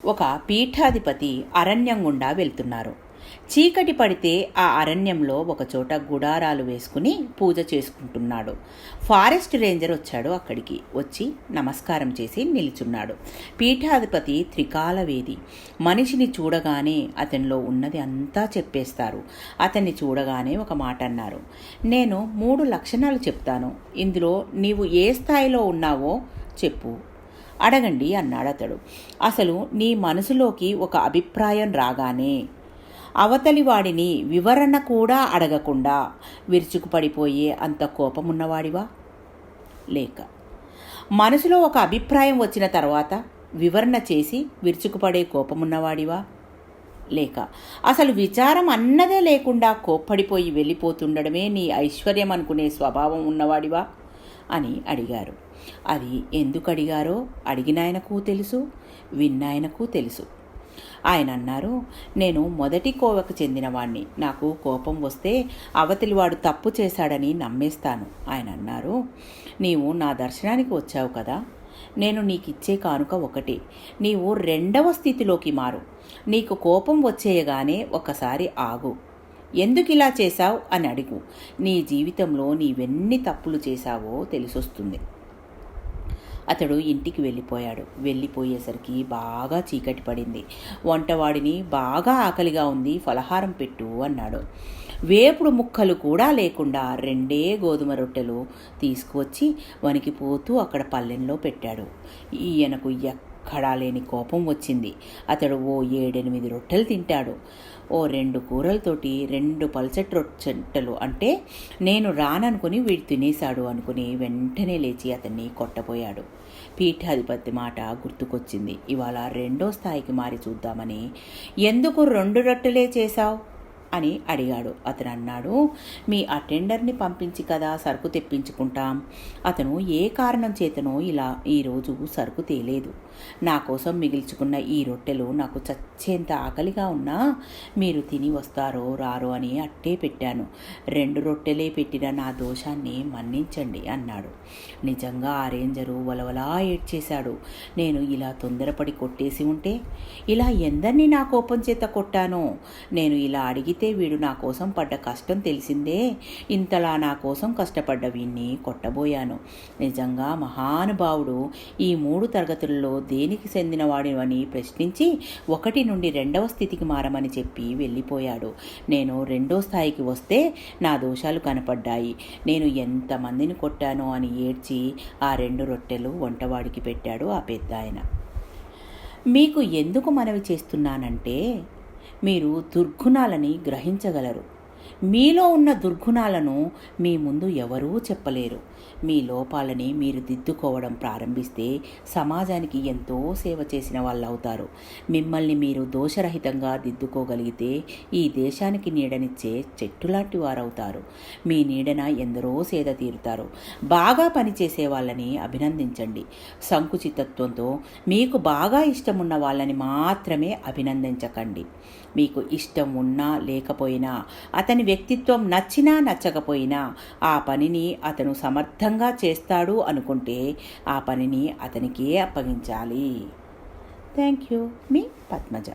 ఒక పీఠాధిపతి అరణ్యం గుండా వెళ్తున్నారు. చీకటి పడితే ఆ అరణ్యంలో ఒకచోట గుడారాలు వేసుకుని పూజ చేసుకుంటున్నాడు. ఫారెస్ట్ రేంజర్ వచ్చాడు. అక్కడికి వచ్చి నమస్కారం చేసి నిల్చున్నాడు. పీఠాధిపతి త్రికాలవేది. మనిషిని చూడగానే అతనిలో ఉన్నది అంతా చెప్పేస్తారు. అతన్ని చూడగానే ఒక మాట అన్నారు. నేను 3 లక్షణాలు చెప్తాను. ఇందులో నీవు ఏ స్థాయిలో ఉన్నావో చెప్పు, అడగండి అన్నాడు అతడు. అసలు నీ మనసులోకి ఒక అభిప్రాయం రాగానే అవతలి వాడిని వివరణ కూడా అడగకుండా విరుచుకుపడిపోయే అంత కోపమున్నవాడివా? లేక మనసులో ఒక అభిప్రాయం వచ్చిన తర్వాత వివరణ చేసి విరుచుకుపడే కోపమున్నవాడివా? లేక అసలు విచారం అన్నదే లేకుండా కోప్పడిపోయి వెళ్ళిపోతుండడమే నీ ఐశ్వర్యం అనుకునే స్వభావం ఉన్నవాడివా అని అడిగారు. అది ఎందుకు అడిగారో అడిగినాయనకు తెలుసు, విన్నాయనకు తెలుసు. ఆయన అన్నారు, నేను మొదటి కోవకు చెందినవాణ్ణి. నాకు కోపం వస్తే అవతలివాడు తప్పు చేశాడని నమ్మేస్తాను. ఆయన అన్నారు, నీవు నా దర్శనానికి వచ్చావు కదా, నేను నీకిచ్చే కానుక ఒకటి. నీవు 2వ స్థితిలోకి మారు. నీకు కోపం వచ్చేయగానే ఒకసారి ఆగు. ఎందుకు ఇలా చేశావు అని అడుగు. నీ జీవితంలో నీవెన్ని తప్పులు చేశావో తెలిసొస్తుంది. అతడు ఇంటికి వెళ్ళిపోయాడు. వెళ్ళిపోయేసరికి బాగా చీకటి పడింది. వంటవాడిని బాగా ఆకలిగా ఉంది, ఫలహారం పెట్టు అన్నాడు. వేపుడు ముక్కలు కూడా లేకుండా 2 గోధుమ రొట్టెలు తీసుకువచ్చి వణికిపోతూ అక్కడ పల్లెంలో పెట్టాడు. ఈయనకు ఎక్కడా లేని కోపం వచ్చింది. అతడు ఓ 7-8 రొట్టెలు తింటాడు. ఓ 2 కూరలతోటి 2 పల్చటి రొట్టెలు అంటే నేను రాననుకుని వీడు తినేశాడు అనుకుని వెంటనే లేచి అతన్ని కొట్టబోయాడు. పీఠాధిపతి మాట గుర్తుకొచ్చింది. ఇవాళ 2వ స్థాయికి మారి చూద్దామని. ఎందుకు 2 రొట్టెలే చేశావు అని అడిగాడు. అతను అన్నాడు, మీ అటెండర్ని పంపించి కదా సరుకు తెప్పించుకుంటాం. అతను ఏ కారణం చేతనో ఇలా ఈరోజు సరుకు తేలేదు. నా కోసం మిగిల్చుకున్న ఈ రొట్టెలు నాకు చచ్చేంత ఆకలిగా ఉన్నా మీరు తిని వస్తారో రారో అని అట్టే పెట్టాను. 2 రొట్టెలే పెట్టిన నా దోషాన్ని మన్నించండి అన్నాడు. నిజంగా ఆ రేంజరు వలవలా ఏడ్చేశాడు. నేను ఇలా తొందరపడి కొట్టేసి ఉంటే, ఇలా ఎందరినీ నా కోపం చేత కొట్టానో, నేను ఇలా అడిగి వీడు నా కోసం పడ్డ కష్టం తెలిసిందే. ఇంతలా నా కోసం కష్టపడ్డ వీణ్ణి కొట్టబోయాను. నిజంగా మహానుభావుడు. ఈ 3 తరగతుల్లో దేనికి చెందినవాడివని ప్రశ్నించి 1 నుండి 2వ స్థితికి మారమని చెప్పి వెళ్ళిపోయాడు. నేను 2వ స్థాయికి వస్తే నా దోషాలు కనపడ్డాయి. నేను ఎంతమందిని కొట్టానో అని ఏడ్చి ఆ 2 రొట్టెలు వంటవాడికి పెట్టాడు ఆ పెద్దాయన. మీకు ఎందుకు మనవి చేస్తున్నానంటే, మీరు దుర్గుణాలని గ్రహించగలరు. మీలో ఉన్న దుర్గుణాలను మీ ముందు ఎవరూ చెప్పలేరు. మీ లోపాలని మీరు దిద్దుకోవడం ప్రారంభిస్తే సమాజానికి ఎంతో సేవ చేసిన వాళ్ళు అవుతారు. మిమ్మల్ని మీరు దోషరహితంగా దిద్దుకోగలిగితే ఈ దేశానికి నీడనిచ్చే చెట్టులాంటి వారవుతారు. మీ నీడన ఎందరో సేద తీరుతారు. బాగా పనిచేసే వాళ్ళని అభినందించండి. సంకుచితత్వంతో మీకు బాగా ఇష్టమున్న వాళ్ళని మాత్రమే అభినందించకండి. మీకు ఇష్టం ఉన్నా లేకపోయినా, అతని వ్యక్తిత్వం నచ్చినా నచ్చకపోయినా, ఆ పనిని అతను సమర్థంగా చేస్తాడు అనుకుంటే ఆ పనిని అతనికే అప్పగించాలి. Thank you. మీ పద్మజ.